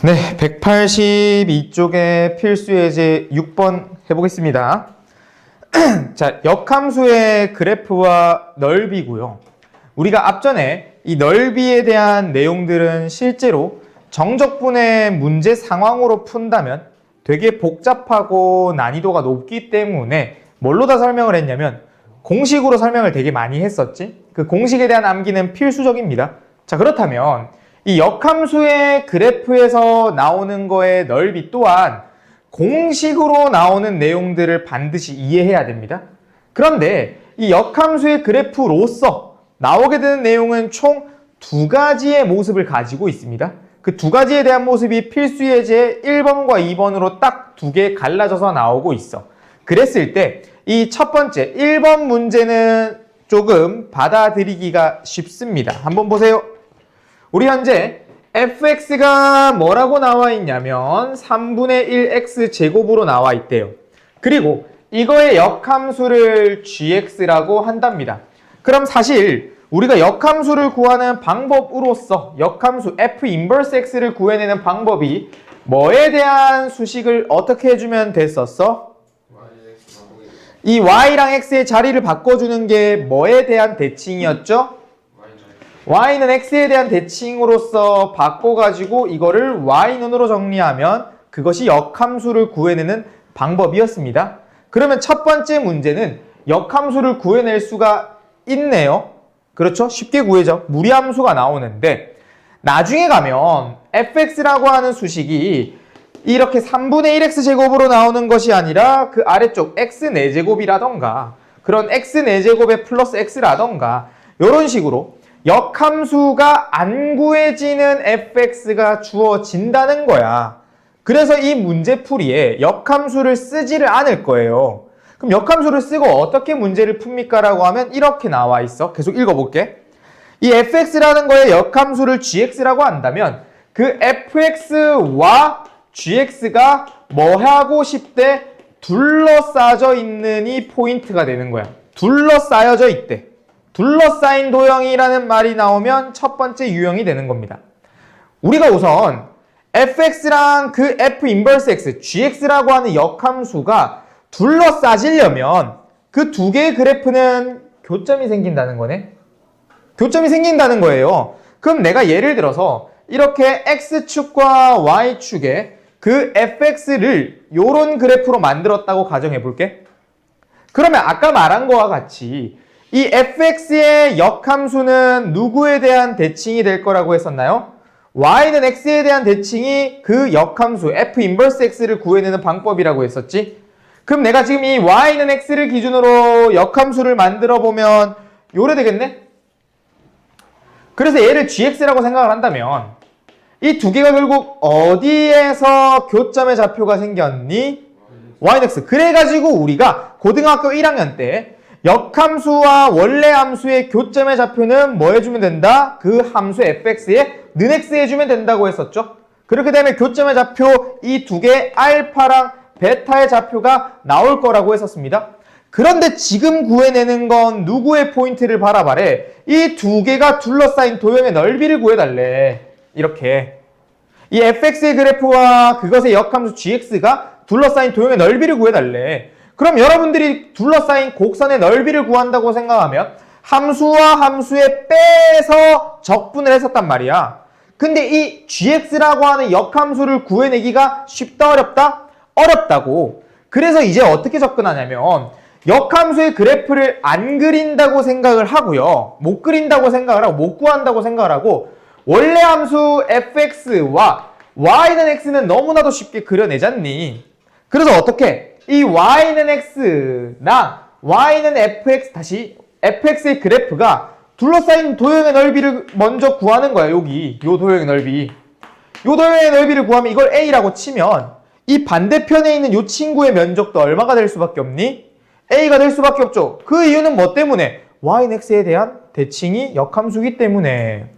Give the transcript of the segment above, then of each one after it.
네, 182쪽의 필수 예제 6번 해보겠습니다. 자, 역함수의 그래프와 넓이고요. 우리가 앞전에 이 넓이에 대한 내용들은 실제로 정적분의 문제 상황으로 푼다면 되게 복잡하고 난이도가 높기 때문에 뭘로 다 설명을 했냐면 공식으로 설명을 되게 많이 했었지. 그 공식에 대한 암기는 필수적입니다. 자, 그렇다면 이 역함수의 그래프에서 나오는 거의 넓이 또한 공식으로 나오는 내용들을 반드시 이해해야 됩니다. 그런데 이 역함수의 그래프로서 나오게 되는 내용은 총 두 가지의 모습을 가지고 있습니다. 그 두 가지에 대한 모습이 필수 예제 1번과 2번으로 딱 두 개 갈라져서 나오고 있어. 그랬을 때 이 첫 번째 1번 문제는 조금 받아들이기가 쉽습니다. 한번 보세요. 우리 현재 fx가 뭐라고 나와 있냐면 3분의 1x 제곱으로 나와 있대요. 그리고 이거의 역함수를 gx라고 한답니다. 그럼 사실 우리가 역함수를 구하는 방법으로서 역함수 f 인버스 x를 구해내는 방법이 뭐에 대한 수식을 어떻게 해주면 됐었어? 이 y랑 x의 자리를 바꿔주는 게 뭐에 대한 대칭이었죠? y는 x에 대한 대칭으로서 바꿔가지고 이거를 y눈으로 정리하면 그것이 역함수를 구해내는 방법이었습니다. 그러면 첫 번째 문제는 역함수를 구해낼 수가 있네요. 그렇죠? 쉽게 구해져. 무리함수가 나오는데 나중에 가면 fx라고 하는 수식이 이렇게 3분의 1x 제곱으로 나오는 것이 아니라 그 아래쪽 x 4제곱이라던가 그런 x 4제곱에 플러스 x라던가 이런 식으로 역함수가 안 구해지는 fx가 주어진다는 거야. 그래서 이 문제풀이에 역함수를 쓰지를 않을 거예요. 그럼 역함수를 쓰고 어떻게 문제를 풉니까? 라고 하면 이렇게 나와 있어. 계속 읽어볼게. 이 fx라는 거에 역함수를 gx라고 한다면 그 fx와 gx가 뭐 하고 싶대? 둘러싸여 있는 이 포인트가 되는 거야. 둘러싸여져 있대. 둘러싸인 도형이라는 말이 나오면 첫 번째 유형이 되는 겁니다. 우리가 우선 fx랑 그 f 인버스 x, gx라고 하는 역함수가 둘러싸지려면 그 두 개의 그래프는 교점이 생긴다는 거네. 교점이 생긴다는 거예요. 그럼 내가 예를 들어서 이렇게 x축과 y축에 그 fx를 요런 그래프로 만들었다고 가정해 볼게. 그러면 아까 말한 거와 같이 이 fx의 역함수는 누구에 대한 대칭이 될 거라고 했었나요? y는 x에 대한 대칭이 그 역함수 f 인버스 x를 구해내는 방법이라고 했었지. 그럼 내가 지금 이 y는 x를 기준으로 역함수를 만들어 보면 요래 되겠네? 그래서 얘를 gx라고 생각을 한다면 이 두 개가 결국 어디에서 교점의 좌표가 생겼니? y는 x. 그래가지고 우리가 고등학교 1학년 때 역함수와 원래 함수의 교점의 좌표는 뭐 해주면 된다? 그 함수 fx에 는 x 해주면 된다고 했었죠. 그렇게 되면 교점의 좌표 이 두 개 알파랑 베타의 좌표가 나올 거라고 했었습니다. 그런데 지금 구해내는 건 누구의 포인트를 바라바래? 이 두 개가 둘러싸인 도형의 넓이를 구해달래. 이렇게 이 fx의 그래프와 그것의 역함수 gx가 둘러싸인 도형의 넓이를 구해달래. 그럼 여러분들이 둘러싸인 곡선의 넓이를 구한다고 생각하면 함수와 함수에 빼서 적분을 했었단 말이야. 근데 이 gx라고 하는 역함수를 구해내기가 쉽다 어렵다? 어렵다고. 그래서 이제 어떻게 접근하냐면 역함수의 그래프를 안 그린다고 생각을 하고요. 못 그린다고 생각을 하고 못 구한다고 생각을 하고 원래 함수 fx와 y는 x는 너무나도 쉽게 그려내잖니. 그래서 어떻게? 이 y는 x랑 y는 fx 다시 fx의 그래프가 둘러싸인 도형의 넓이를 먼저 구하는 거야. 여기 요 도형의 넓이. 요 도형의 넓이를 구하면 이걸 a라고 치면 이 반대편에 있는 요 친구의 면적도 얼마가 될 수밖에 없니? a가 될 수밖에 없죠. 그 이유는 뭐 때문에? y는 x에 대한 대칭이 역함수이기 때문에.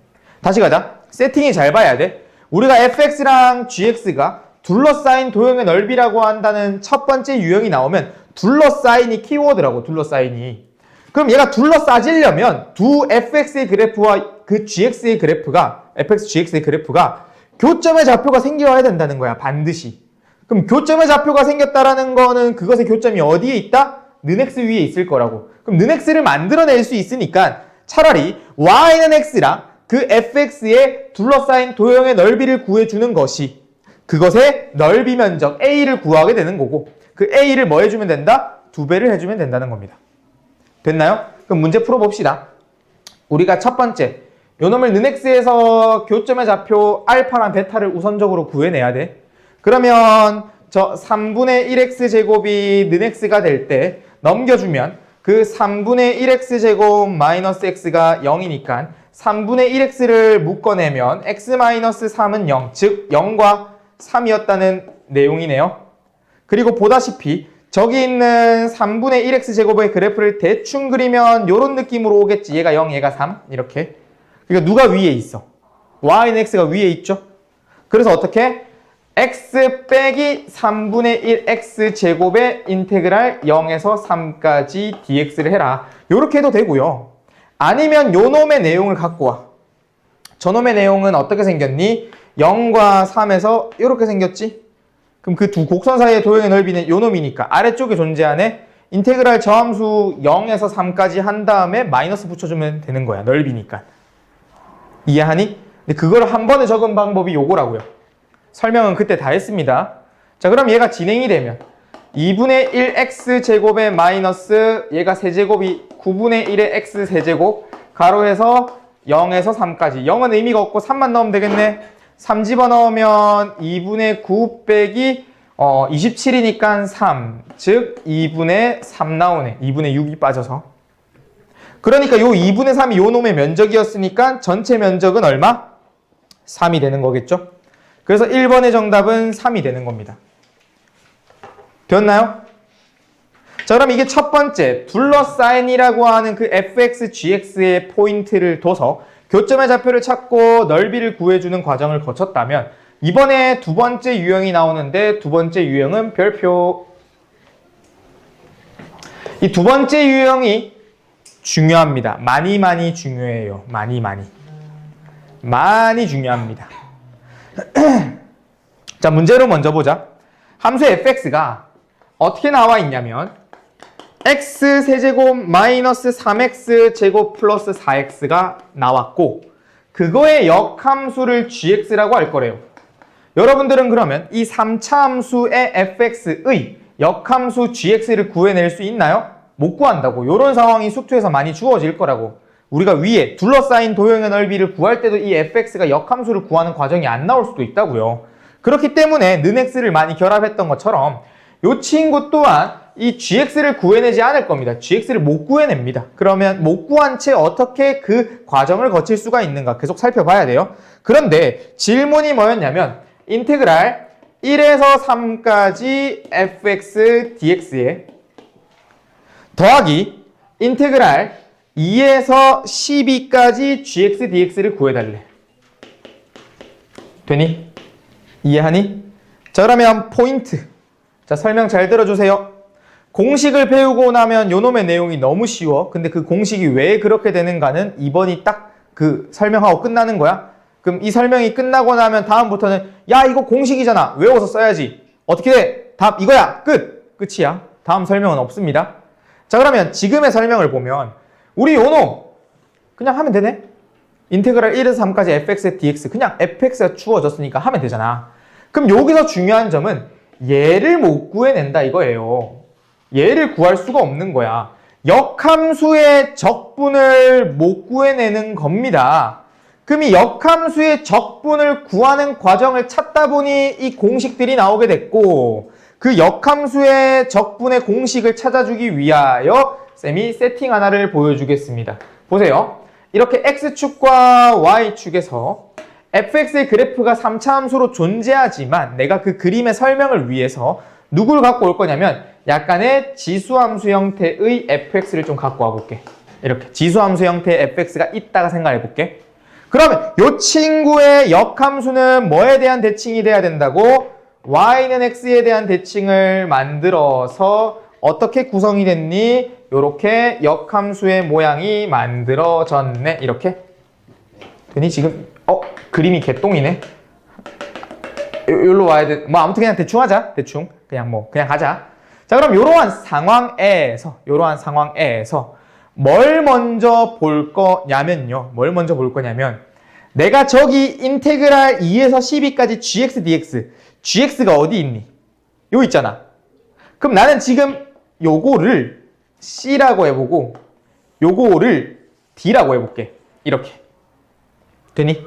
다시 가자. 세팅이 잘 봐야 돼. 우리가 fx랑 gx가 둘러싸인 도형의 넓이라고 한다는 첫 번째 유형이 나오면 둘러싸인이 키워드라고. 둘러싸인이. 그럼 얘가 둘러싸지려면 두 fx의 그래프와 그 gx의 그래프가 fx, gx의 그래프가 교점의 좌표가 생겨야 된다는 거야, 반드시. 그럼 교점의 좌표가 생겼다라는 거는 그것의 교점이 어디에 있다? 는x 위에 있을 거라고. 그럼 는x를 만들어낼 수 있으니까 차라리 y는 x라 그 fx의 둘러싸인 도형의 넓이를 구해주는 것이 그것의 넓이 면적 a를 구하게 되는 거고, 그 a를 뭐 해주면 된다? 2배를 해주면 된다는 겁니다. 됐나요? 그럼 문제 풀어봅시다. 우리가 첫 번째, 요 놈을 는x에서 교점의 좌표 알파랑 베타를 우선적으로 구해내야 돼. 그러면 저 3분의 1x 제곱이 는x가 될 때 넘겨주면 그 3분의 1x 제곱 마이너스 x가 0이니까 3분의 1x를 묶어내면 x 마이너스 3은 0, 즉 0과 3이었다는 내용이네요. 그리고 보다시피 저기 있는 3분의 1x 제곱의 그래프를 대충 그리면 이런 느낌으로 오겠지. 얘가 0, 얘가 3 이렇게. 그러니까 누가 위에 있어? y는 x가 위에 있죠. 그래서 어떻게? x 빼기 3분의 1 x 제곱의 인테그랄 0에서 3까지 dx를 해라. 이렇게 해도 되고요. 아니면 요 놈의 내용을 갖고 와. 저놈의 내용은 어떻게 생겼니? 0과 3에서 이렇게 생겼지? 그럼 그 두 곡선 사이의 도형의 넓이는 요 놈이니까 아래쪽에 존재하는 인테그랄 저함수 0에서 3까지 한 다음에 마이너스 붙여주면 되는 거야. 넓이니까. 이해하니? 근데 그걸 한 번에 적은 방법이 요거라고요. 설명은 그때 다 했습니다. 자, 그럼 얘가 진행이 되면 2분의 1x 제곱에 마이너스 얘가 세제곱이 9분의 1의 x 세제곱 가로해서 0에서 3까지. 0은 의미가 없고 3만 넣으면 되겠네. 3 집어넣으면 2분의 9 빼기 27이니까 3. 즉 2분의 3 나오네. 2분의 6이 빠져서. 그러니까 요 2분의 3이 요 놈의 면적이었으니까 전체 면적은 얼마? 3이 되는 거겠죠? 그래서 1번의 정답은 3이 되는 겁니다. 되었나요? 자, 그럼 이게 첫 번째 둘러싸인이라고 하는 그 fx, gx의 포인트를 둬서 교점의 좌표를 찾고 넓이를 구해주는 과정을 거쳤다면 이번에 두 번째 유형이 나오는데 두 번째 유형은 별표. 이 두 번째 유형이 중요합니다. 많이 중요해요. 많이 중요합니다. 자, 문제로 먼저 보자. 함수 fx가 어떻게 나와 있냐면 x 세제곱 마이너스 3x 제곱 플러스 4x가 나왔고 그거의 역함수를 gx라고 할 거래요. 여러분들은 그러면 이 3차 함수의 fx의 역함수 gx를 구해낼 수 있나요? 못 구한다고. 이런 상황이 수투에서 많이 주어질 거라고. 우리가 위에 둘러싸인 도형의 넓이를 구할 때도 이 fx가 역함수를 구하는 과정이 안 나올 수도 있다고요. 그렇기 때문에 는x를 많이 결합했던 것처럼 이 친구 또한 이 gx를 구해내지 않을 겁니다. gx를 못 구해냅니다. 그러면 못 구한 채 어떻게 그 과정을 거칠 수가 있는가 계속 살펴봐야 돼요. 그런데 질문이 뭐였냐면 인테그랄 1에서 3까지 fx dx에 더하기 인테그랄 2에서 12까지 gx dx를 구해달래. 되니? 이해하니? 자, 그러면 포인트. 자, 설명 잘 들어주세요. 공식을 배우고 나면 요놈의 내용이 너무 쉬워. 근데 그 공식이 왜 그렇게 되는가는 2번이 딱 그 설명하고 끝나는 거야. 그럼 이 설명이 끝나고 나면 다음부터는 야, 이거 공식이잖아. 외워서 써야지. 어떻게 돼? 답 이거야. 끝이야. 다음 설명은 없습니다. 자, 그러면 지금의 설명을 보면 우리 요놈 그냥 하면 되네. 인테그랄 1에서 3까지 fx의 dx 그냥 fx가 주어졌으니까 하면 되잖아. 그럼 여기서 중요한 점은 얘를 못 구해낸다 이거예요. 얘를 구할 수가 없는 거야. 역함수의 적분을 못 구해내는 겁니다. 그럼 이 역함수의 적분을 구하는 과정을 찾다 보니 이 공식들이 나오게 됐고 그 역함수의 적분의 공식을 찾아주기 위하여 쌤이 세팅 하나를 보여주겠습니다. 보세요. 이렇게 x축과 y축에서 fx의 그래프가 3차 함수로 존재하지만 내가 그 그림의 설명을 위해서 누구를 갖고 올 거냐면 약간의 지수함수 형태의 fx를 좀 갖고 와볼게. 이렇게 지수함수 형태의 fx가 있다가 생각해볼게. 그러면 이 친구의 역함수는 뭐에 대한 대칭이 돼야 된다고? y는 x에 대한 대칭을 만들어서 어떻게 구성이 됐니? 이렇게 역함수의 모양이 만들어졌네. 이렇게 되니? 지금 그림이 개똥이네. 여기로 와야 돼. 뭐 아무튼 그냥 대충 하자. 대충. 그냥 가자. 자, 그럼 요러한 상황에서 뭘 먼저 볼 거냐면요. 뭘 먼저 볼 거냐면 내가 저기 인테그랄 2에서 12까지 gx, dx. gx가 어디 있니? 요 있잖아. 그럼 나는 지금 요거를 c라고 해보고 요거를 d라고 해볼게. 이렇게. 되니?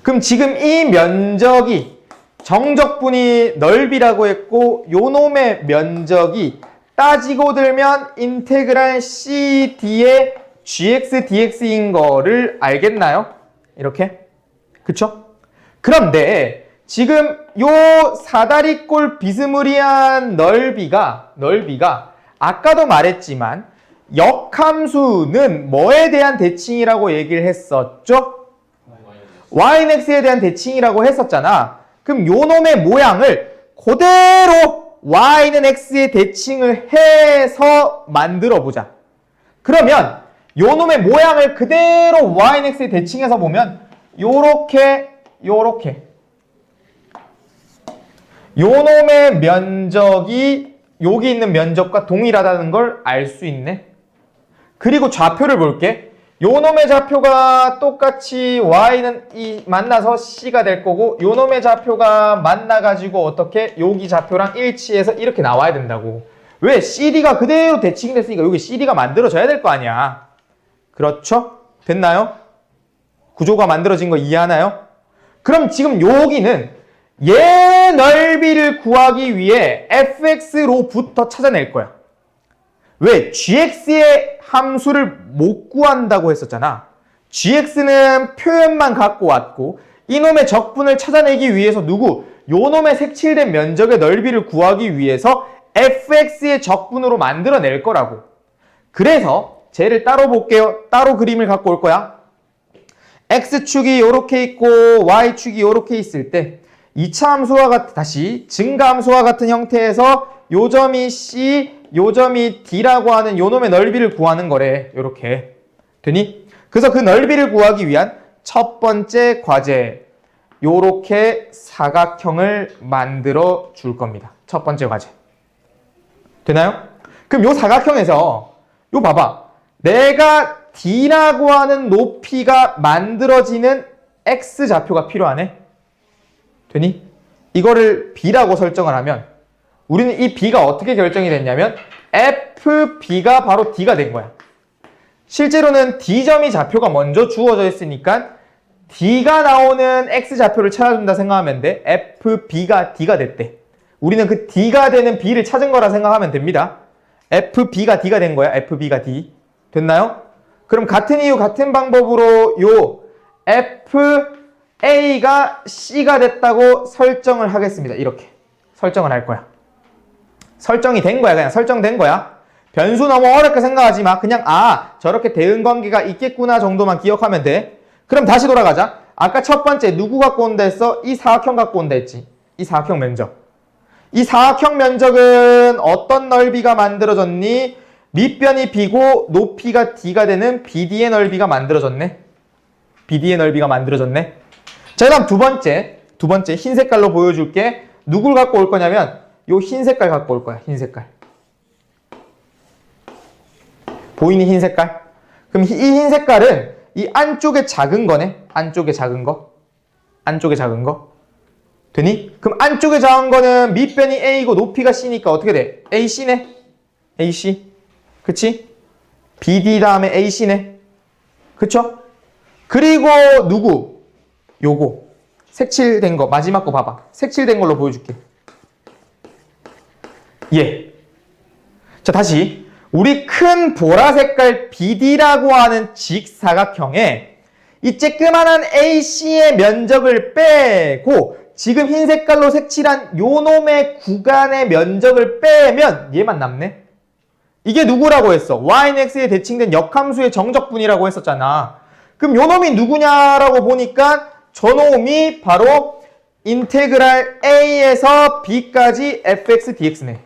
그럼 지금 이 면적이 정적분이 넓이라고 했고 요놈의 면적이 따지고 들면 인테그랄 CD의 GX, DX인 거를 알겠나요? 이렇게? 그쵸? 그런데 지금 요 사다리꼴 비스무리한 넓이가 아까도 말했지만 역함수는 뭐에 대한 대칭이라고 얘기를 했었죠? y는 x에 대한 대칭이라고 했었잖아. 그럼 요놈의 모양을 그대로 y는 x의 대칭을 해서 만들어 보자. 그러면 요놈의 모양을 그대로 y는 x의 대칭해서 보면 요렇게 요놈의 면적이 여기 있는 면적과 동일하다는 걸 알 수 있네. 그리고 좌표를 볼게. 요놈의 좌표가 똑같이 y는 만나서 c가 될 거고 요놈의 좌표가 만나가지고 어떻게 여기 좌표랑 일치해서 이렇게 나와야 된다고. 왜? CD가 그대로 대칭이 됐으니까 여기 CD가 만들어져야 될 거 아니야. 그렇죠? 됐나요? 구조가 만들어진 거 이해하나요? 그럼 지금 여기는 얘 넓이를 구하기 위해 fx로부터 찾아낼 거야. 왜? gx의 함수를 못 구한다고 했었잖아. gx는 표현만 갖고 왔고 이놈의 적분을 찾아내기 위해서 요놈의 색칠된 면적의 넓이를 구하기 위해서 fx의 적분으로 만들어낼 거라고. 그래서 쟤를 따로 볼게요. 따로 그림을 갖고 올 거야. x축이 요렇게 있고 y축이 요렇게 있을 때 2차 함수와 같은 다시 증가 함수와 같은 형태에서 요 점이 c, 요 점이 d라고 하는 요놈의 넓이를 구하는 거래. 요렇게. 되니? 그래서 그 넓이를 구하기 위한 첫 번째 과제. 요렇게 사각형을 만들어 줄 겁니다. 첫 번째 과제. 되나요? 그럼 요 사각형에서 요 봐봐. 내가 d라고 하는 높이가 만들어지는 x좌표가 필요하네. 되니? 이거를 b라고 설정을 하면 우리는 이 b가 어떻게 결정이 됐냐면 fb가 바로 d가 된 거야. 실제로는 d점이 좌표가 먼저 주어져 있으니까 d가 나오는 x좌표를 찾아준다 생각하면 돼. fb가 d가 됐대. 우리는 그 d가 되는 b를 찾은 거라 생각하면 됩니다. fb가 d가 된 거야. fb가 d. 됐나요? 그럼 같은 이유 같은 방법으로 요 fa가 c가 됐다고 설정을 하겠습니다. 이렇게 설정을 할 거야. 설정이 된 거야. 그냥 설정된 거야. 변수 너무 어렵게 생각하지 마. 그냥 저렇게 대응관계가 있겠구나 정도만 기억하면 돼. 그럼 다시 돌아가자. 아까 첫 번째 누구 갖고 온다 했어? 이 사각형 갖고 온다 했지. 이 사각형 면적. 이 사각형 면적은 어떤 넓이가 만들어졌니? 밑변이 b고 높이가 d가 되는 BD의 넓이가 만들어졌네. BD의 넓이가 만들어졌네. 자, 그다음 두 번째 흰 색깔로 보여줄게. 누굴 갖고 올 거냐면 요 흰 색깔 갖고 올 거야. 흰 색깔. 보이니 흰 색깔? 그럼 이 흰 색깔은 이 안쪽에 작은 거네. 안쪽에 작은 거. 되니? 그럼 안쪽에 작은 거는 밑변이 a고 높이가 c니까 어떻게 돼? ac네. ac. 그치? bd 다음에 ac네. 그쵸? 그리고 누구? 요거. 색칠된 거. 마지막 거 봐봐. 색칠된 걸로 보여줄게. 예. 자, 다시. 우리 큰 보라색깔 BD라고 하는 직사각형에 이 쬐끄만한 AC의 면적을 빼고 지금 흰 색깔로 색칠한 요놈의 구간의 면적을 빼면 얘만 남네. 이게 누구라고 했어? y는 x에 대칭된 역함수의 정적분이라고 했었잖아. 그럼 요놈이 누구냐라고 보니까 저놈이 바로 인테그랄 a에서 b까지 fx dx네.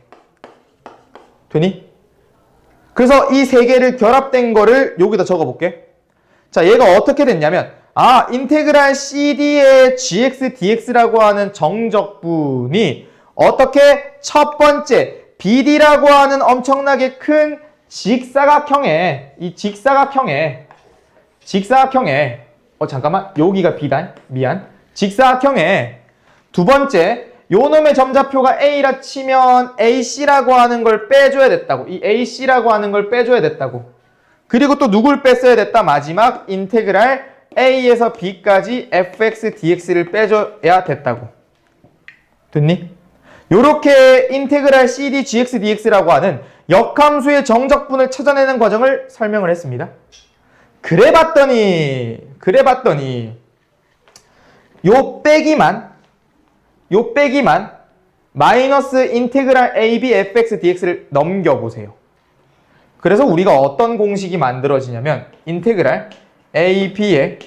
되니? 그래서 이 세 개를 결합된 거를 여기다 적어볼게. 자, 얘가 어떻게 됐냐면 인테그랄 CD의 GX, DX라고 하는 정적분이 어떻게 첫 번째 BD라고 하는 엄청나게 큰 직사각형에 잠깐만 여기가 B다 미안 직사각형에 두 번째 요 놈의 점좌표가 A라 치면 AC라고 하는 걸 빼줘야 됐다고. 이 AC라고 하는 걸 빼줘야 됐다고. 그리고 또 누굴 뺐어야 됐다? 마지막 인테그랄 A에서 B까지 fx, dx를 빼줘야 됐다고. 됐니? 요렇게 인테그랄 CD, gx, dx라고 하는 역함수의 정적분을 찾아내는 과정을 설명을 했습니다. 그래봤더니 요 빼기만 마이너스 인테그랄 AB fx dx를 넘겨보세요. 그래서 우리가 어떤 공식이 만들어지냐면 인테그랄 AB의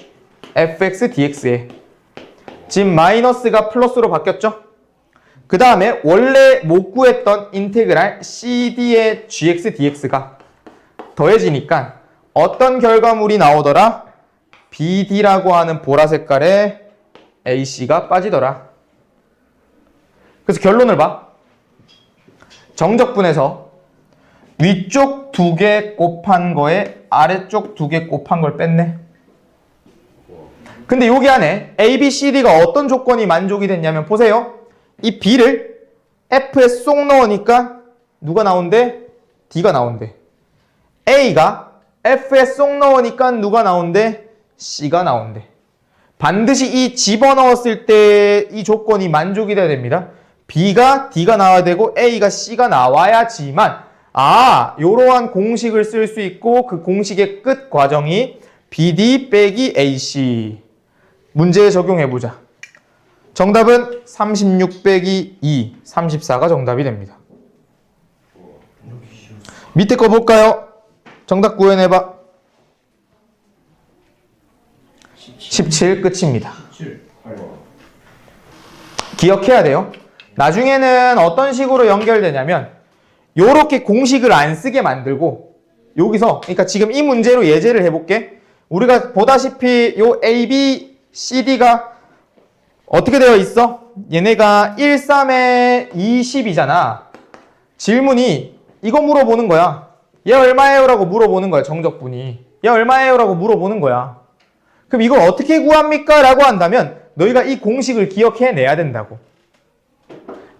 fx dx에 지금 마이너스가 플러스로 바뀌었죠? 그 다음에 원래 못 구했던 인테그랄 CD의 gx dx가 더해지니까 어떤 결과물이 나오더라? BD라고 하는 보라 색깔의 AC가 빠지더라. 그래서 결론을 봐. 정적분에서 위쪽 2개 곱한 거에 아래쪽 2개 곱한 걸 뺐네. 근데 여기 안에 A, B, C, D가 어떤 조건이 만족이 됐냐면 보세요. 이 B를 F에 쏙 넣으니까 누가 나온대? D가 나온대. A가 F에 쏙 넣으니까 누가 나온대? C가 나온대. 반드시 이 집어넣었을 때 이 조건이 만족이 돼야 됩니다. B가 D가 나와야 되고 A가 C가 나와야지만 요러한 공식을 쓸 수 있고 그 공식의 끝 과정이 BD 빼기 AC. 문제에 적용해보자. 정답은 36 빼기 2, 34가 정답이 됩니다. 밑에 거 볼까요? 정답 구해내봐. 17 끝입니다. 기억해야 돼요. 나중에는 어떤 식으로 연결되냐면 요렇게 공식을 안 쓰게 만들고 여기서 그러니까 지금 이 문제로 예제를 해볼게. 우리가 보다시피 요 A, B, C, D가 어떻게 되어 있어? 얘네가 1, 3에 20이잖아. 질문이 이거 물어보는 거야. 얘 얼마예요? 라고 물어보는 거야. 정적분이. 얘 얼마예요? 라고 물어보는 거야. 그럼 이걸 어떻게 구합니까? 라고 한다면 너희가 이 공식을 기억해내야 된다고.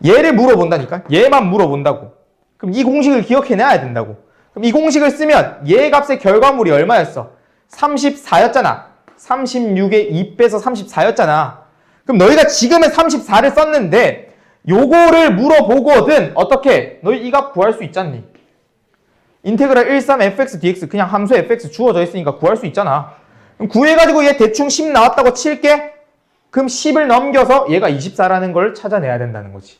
얘를 물어본다니까? 얘만 물어본다고. 그럼 이 공식을 기억해내야 된다고. 그럼 이 공식을 쓰면 얘 값의 결과물이 얼마였어? 34였잖아. 36에 2 빼서 34였잖아. 그럼 너희가 지금은 34를 썼는데 요거를 물어보거든. 어떻게? 너희 이 값 구할 수 있잖니? 인테그랄 1, 3 fx dx 그냥 함수 fx 주어져 있으니까 구할 수 있잖아. 그럼 구해가지고 얘 대충 10 나왔다고 칠게? 그럼 10을 넘겨서 얘가 24라는 걸 찾아내야 된다는 거지.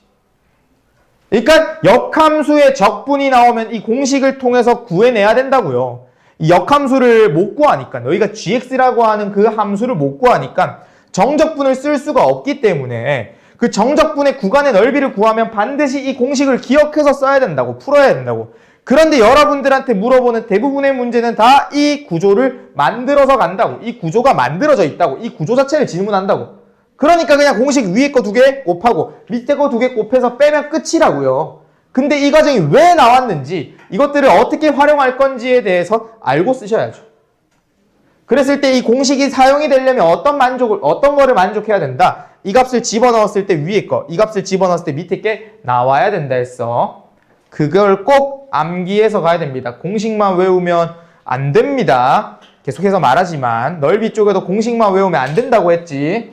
그러니까 역함수의 적분이 나오면 이 공식을 통해서 구해내야 된다고요. 이 역함수를 못 구하니까 너희가 gx라고 하는 그 함수를 못 구하니까 정적분을 쓸 수가 없기 때문에 그 정적분의 구간의 넓이를 구하면 반드시 이 공식을 기억해서 써야 된다고. 풀어야 된다고. 그런데 여러분들한테 물어보는 대부분의 문제는 다 이 구조를 만들어서 간다고. 이 구조가 만들어져 있다고. 이 구조 자체를 질문한다고. 그러니까 그냥 공식 위에 거 2개 곱하고 밑에 거 2개 곱해서 빼면 끝이라고요. 근데 이 과정이 왜 나왔는지 이것들을 어떻게 활용할 건지에 대해서 알고 쓰셔야죠. 그랬을 때 이 공식이 사용이 되려면 어떤 거를 만족해야 된다. 이 값을 집어넣었을 때 위에 거, 이 값을 집어넣었을 때 밑에 게 나와야 된다 했어. 그걸 꼭 암기해서 가야 됩니다. 공식만 외우면 안 됩니다. 계속해서 말하지만 넓이 쪽에도 공식만 외우면 안 된다고 했지.